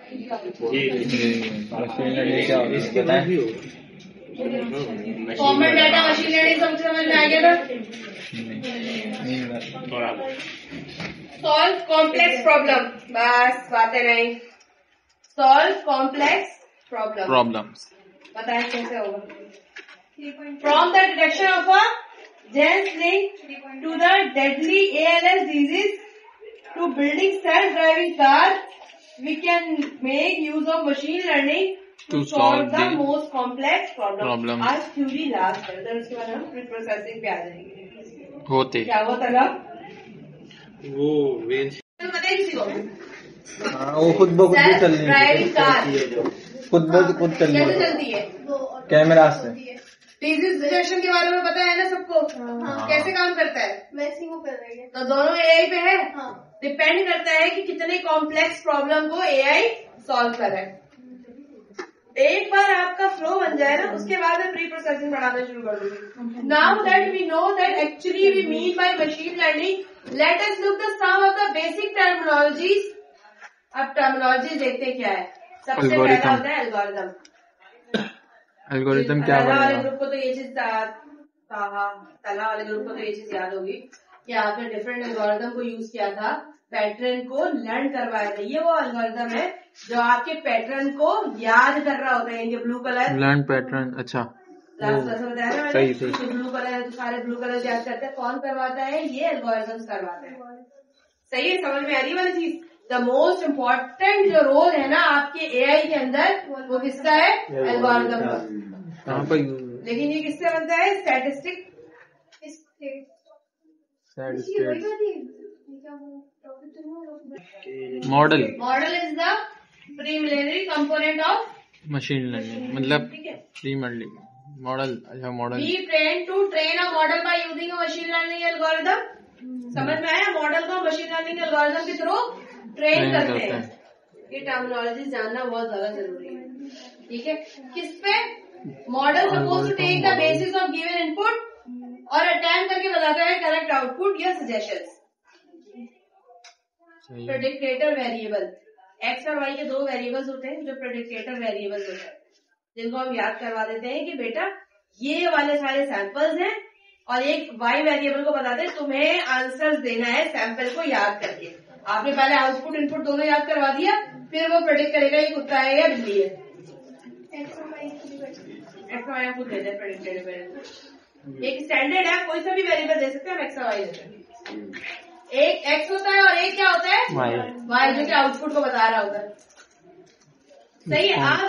Machine learning क्या होता है? फॉर्मेट डाटा मशीन लर्निंग समझ में आ गया था? सॉल्व कॉम्प्लेक्स प्रॉब्लम, बस बातें नहीं। सॉल्व कॉम्प्लेक्स प्रॉब्लम्स बताएं कैसे होगा। From the detection of a gene's link to the deadly ALS disease to building self-driving car, we can make use of machine learning to solve the most complex problem. आज theory last है, उसके बाद हम pre processing पे आ जाएंगे। होते क्या हुआ तलब? वो रेंज पता है किसी को? वो खुद ब खुद भी चल रही है। ड्राइविंग कार खुद ब खुद चल रही है। कैसे चलती है? कैमरा से। डिजीज डिटेक्शन के बारे में पता है ना सबको? कैसे काम करता है? वैसे ही वो कर रही है। तो दोनों AI पे है। हाँ। डिपेंड करता है कि कितने कॉम्प्लेक्स प्रॉब्लम को AI सॉल्व कर रहा है। एक बार आपका फ्लो बन जाए ना, उसके बाद मैं प्री प्रोसेसिंग बढ़ाना शुरू कर दूंगी। Now that we know that actually we mean by machine learning, let us look the sum of the basic terminologies. अब टर्मिनोलॉजी देखते हैं क्या है। सबसे पहला होता है एल्गोरिथम। एल्गोरिथम क्या तला वाले बनेगा? ग्रुप को तो ये चीज तला वाले ग्रुप को तो ये चीज याद होगी कि आपने डिफरेंट एल्गोरिथम को यूज किया था, पैटर्न को लर्न करवाया था। ये वो एल्गोरिथम है जो आपके पैटर्न को याद कर रहा होता है। ये ब्लू कलर लर्न पैटर्न। अच्छा, लास्ट क्लास में बताया ना सही मैंने, ब्लू कलर है तो सारे ब्लू कलर याद करते हैं। कौन करवाता है? ये एल्गोरिथम्स करवाते हैं। सही है, समझ में आ रही है वाली चीज। द मोस्ट इम्पोर्टेंट जो रोल है ना आपके AI के अंदर, वो किसका है? एल्गोरिथम का। कहाँ पर? लेकिन ये किससे बनता है? Statistic model. Model is the preliminary component of machine learning मतलब ठीक है प्री मॉडल। अच्छा, model. We train to train a model by using a machine learning algorithm. समझ में आया? मॉडल को मशीन लर्निंग एल्गोरिथम के थ्रू ट्रेन करते हैं। ये टर्मिनोलॉजी जानना बहुत ज्यादा जरूरी है। ठीक है, किस पे? Model suppose to take the basis of given input और अटेम्प्ट करके बताता है करेक्ट आउटपुट या सजेशंस। प्रेडिक्टेटर वेरिएबल, एक्स और वाई के दो वेरिएबल्स होते हैं जो प्रेडिक्टेटर वेरिएबल्स होते हैं, जिनको हम याद करवा देते हैं कि बेटा ये वाले सारे सैंपल्स हैं, और एक वाई वेरिएबल को बताते हैं तुम्हें आंसर्स देना है सैंपल को याद करके। आपने पहले आउटपुट इनपुट दोनों याद करवा दिया, फिर वो प्रेडिक्ट करेगा ये कुत्ता है या बिल्ली है। एक्स और वाई खुद देते हैं प्रेडिक्टेड वेरिएबल। एक स्टैंडर्ड है, कोई सा भी वेरिएबल दे सकते हैं, हम एक्स और वाई देते हैं। एक एक्स होता है और एक क्या होता है? वाई, जो कि आउटपुट को बता रहा होता है। सही है। आप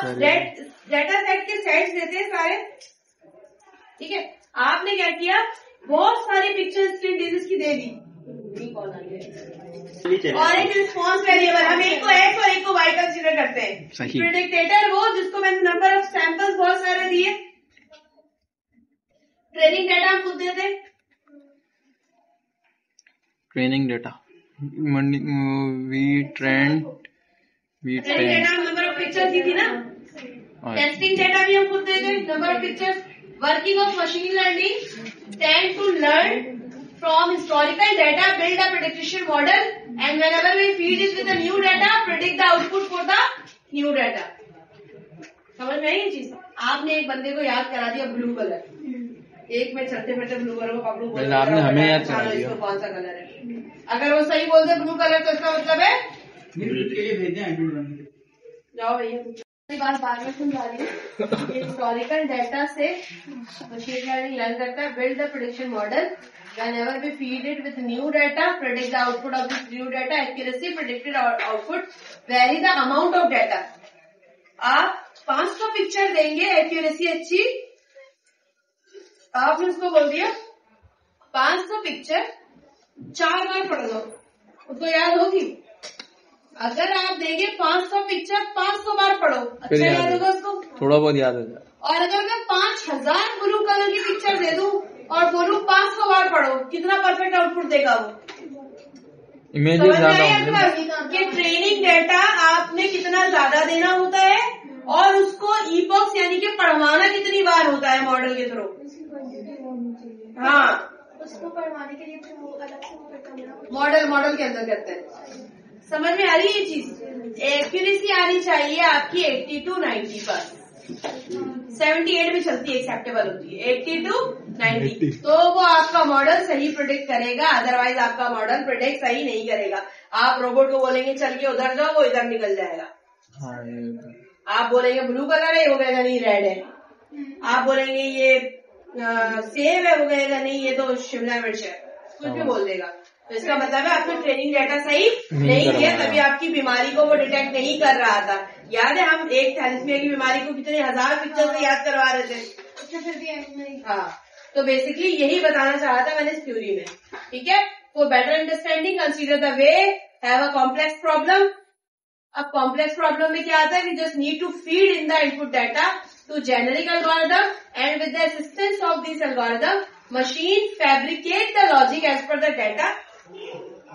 डेटा सेट के सेट्स देते हैं सारे, ठीक है। आपने क्या किया? बहुत सारी पिक्चर्स स्क्रीन डिजीज की दे दी, और एक रिस्पॉन्स वेरिएबल, हम एक को एक्स और एक को वाई कंसीडर करते हैं। प्रेडिक्टेटर वो जिसको मैंने नंबर ऑफ सैंपल्स बहुत सारे दिए। ट्रेनिंग डेटा हम खुद देते हैं। Training data we train data number of pictures दी थी ना। टेस्टिंग डेटा भी हम खुद देते हैं, number of pictures. Working of machine learning tend to learn from historical data, build a prediction model, and whenever we feed it with the new data, predict the output for the new data. समझ में आई ये चीज? आपने एक बंदे को याद करा दिया ब्लू कलर, एक में चलते फिरते ब्लू कलर को पकड़ू, आपने हमें याद करा दिया कौन सा कलर है। अगर वो सही बोलते ब्लू कलर तो इसका मतलब है जाओ भैया। बात बाद में सुन जा रही है। हिस्टोरिकल डेटा से मशीन लर्निंग लर्न करता है, build the prediction model, whenever we feed it with new data, predict the output of this new data, accuracy, predicted output, vary the amount of data. आप 500 picture देंगे, accuracy अच्छी, आपने उसको बोल दिया 500 picture 4 बार पढ़ लो, उसको याद होगी। अगर आप देंगे 500 पिक्चर 500 बार पढ़ो, अच्छा याद होगा उसको, थोड़ा बहुत याद होगा। और अगर मैं 5000 ब्लू कलर की पिक्चर दे दूं और बोलूं 500 बार पढ़ो, कितना परफेक्ट आउटपुट देगा वो? इमेजेस ज्यादा होंगे। कि ट्रेनिंग डेटा आपने कितना ज्यादा देना होता है और उसको ईपॉक्स यानी कि पढ़वाना कितनी बार होता है मॉडल के थ्रू। हाँ, उसको पढ़वाने के लिए अलग से मॉडल के अंदर करते हैं। समझ में आ रही है ये चीज? एक्यूरेसी आनी चाहिए आपकी 80 to 90 पर, 78 भी चलती है, एक्सेप्टेबल होती है, 80 to 90 तो वो आपका मॉडल सही प्रिडिक्ट करेगा, अदरवाइज आपका मॉडल प्रिडिक्ट सही नहीं करेगा। आप रोबोट को बोलेंगे चल के उधर जाओ, वो इधर निकल जाएगा। आप बोलेंगे ब्लू कलर है, वो कहेगा नहीं रेड है। आप बोलेंगे ये सेब है, वो कहेगा नहीं ये तो शिमला मिर्च है, कुछ भी बोल देगा। तो इसका मतलब है आपका ट्रेनिंग डाटा सही नहीं है, तभी आपकी बीमारी को वो डिटेक्ट नहीं कर रहा था। याद है हम एक थैलेसीमिया की बीमारी को कितने 1000 पिक्चर से याद करवा रहे थे। हाँ, तो बेसिकली यही बताना चाह रहा था मैंने इस थ्योरी में। ठीक है, for better understanding consider the way have a complex problem. अब कॉम्प्लेक्स प्रॉब्लम में क्या आता है, we just need to feed in the input data to generic algorithm and with the assistance of this algorithm machine fabricate the logic as per the data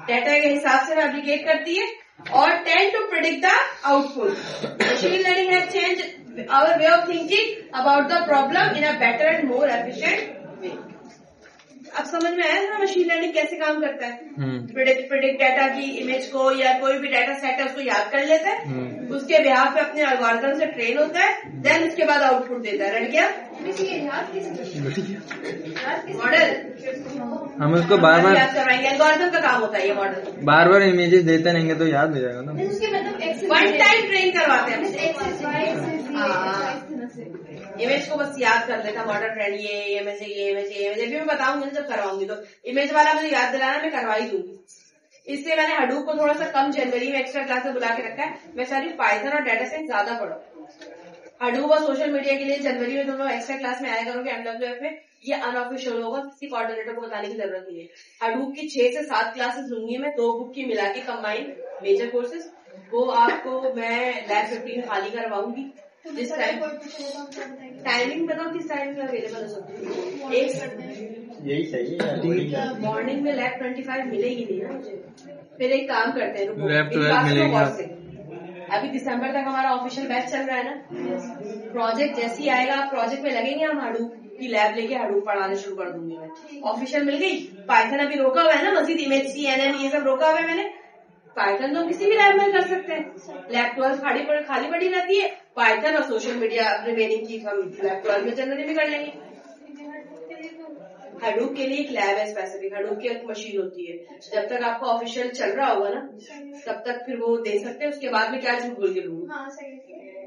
के हिसाब से fabricate करती है और tend to predict the output. Machine learning has changed our way of thinking about the problem in a better and more efficient way. अब समझ में आया ना मशीन लर्निंग कैसे काम करता है? प्रिडिक्ट डाटा की इमेज को या कोई भी डाटा सेट है उसको याद कर लेता है, उसके बिहाफ पे अपने एल्गोरिथम से ट्रेन होता है, देन उसके बाद आउटपुट देता है। रट गया मॉडल। हम उसको बार बार याद करवाएंगे, एल्गोरिथम का काम होता है ये मॉडल। बार बार इमेजेस देते रहेंगे तो याद हो जाएगा ना। वन टाइम ट्रेन करवाते हैं, इमेज को बस याद कर लेता मॉडल ट्रेंड, ये इमेज है, ये इमेज, ये इमेज। अभी मैं बताऊंगी जब करवाऊंगी तो इमेज वाला मुझे याद दिलाना, मैं करवा ही दूंगी। इसलिए मैंने हडूप को थोड़ा सा कम जनवरी में एक्स्ट्रा क्लास में बुला के रखा है। मैं सारी पाइथन और डाटा साइंस ज्यादा पढ़ो। हडूप और सोशल मीडिया के लिए जनवरी में दोनों एक्स्ट्रा क्लास में आया करोगे एमडब्ल्यूएफ में। ये अनऑफिशियल होगा, किसी कोऑर्डिनेटर को बताने की जरूरत नहीं है। हडूप की 6 से 7 क्लासेस लूंगी मैं, 2 बुक की मिला के कंबाइंड मेजर कोर्सेज। वो आपको मैं लैब 15 खाली करवाऊंगी। जिस टाइमिंग बताओ किस टाइमिंग में अवेलेबल हो सकती है? यही चाहिए, मॉर्निंग में लैब 25 मिलेगी नहीं ना मुझे। फिर एक काम करते हैं, लैब 12 मिलेगी। अभी दिसंबर तक हमारा ऑफिशियल बैच चल रहा है ना। प्रोजेक्ट जैसे ही आएगा आप प्रोजेक्ट में लगेंगे, हम हडूप की लैब लेके हडूप पढ़ाने शुरू कर दूंगी मैं। ऑफिशियल मिल गई। पाइथन अभी रोका हुआ है ना, मजीद इमेज CNN ये सब रोका हुआ है मैंने। पाइथन तो किसी भी लैब में कर सकते हैं। लैब 12 खाली पड़ी रहती है। पाइथन और सोशल मीडिया रिमेनिंग की हम लैब 12 में जनवरी में कर लेंगे। हडूप के लिए एक लैब है स्पेसिफिक, हडूप की एक मशीन होती है। जब तक आपका ऑफिशियल चल रहा होगा ना तब तक फिर वो दे सकते हैं। उसके बाद में क्या झूठ बोल के लूंगी।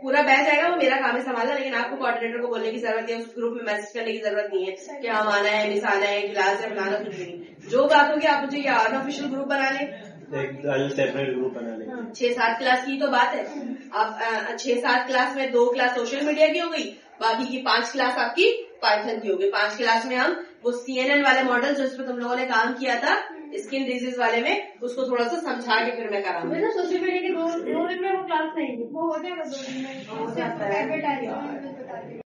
पूरा बैच आएगा, वो मेरा काम है संभालना, लेकिन आपको कोऑर्डिनेटर को बोलने की जरूरत है, उस ग्रुप में मैसेज करने की जरूरत नहीं है कि हम आना है, मिस आना है, क्लास है, फलाना, कुछ नहीं। जो बात होगी आप मुझे अनऑफिशियल ग्रुप बना लें, एक सेपरेट ग्रुप बना लेंगे। 6-7 क्लास की तो बात है। आप 6-7 क्लास में 2 क्लास सोशल मीडिया की हो गई, बाकी की 5 क्लास आपकी पाइथन की हो गई। 5 क्लास में हम वो CNN वाले मॉडल जो इसमें तुम लोगों ने काम किया था स्किन डिजीज वाले में, उसको थोड़ा सा समझा के फिर मैं कराऊंगी। सोशल मीडिया के 2 दिन में वो क्लास नहीं, वो हो जाएगा 2 दिन में। हो जाता है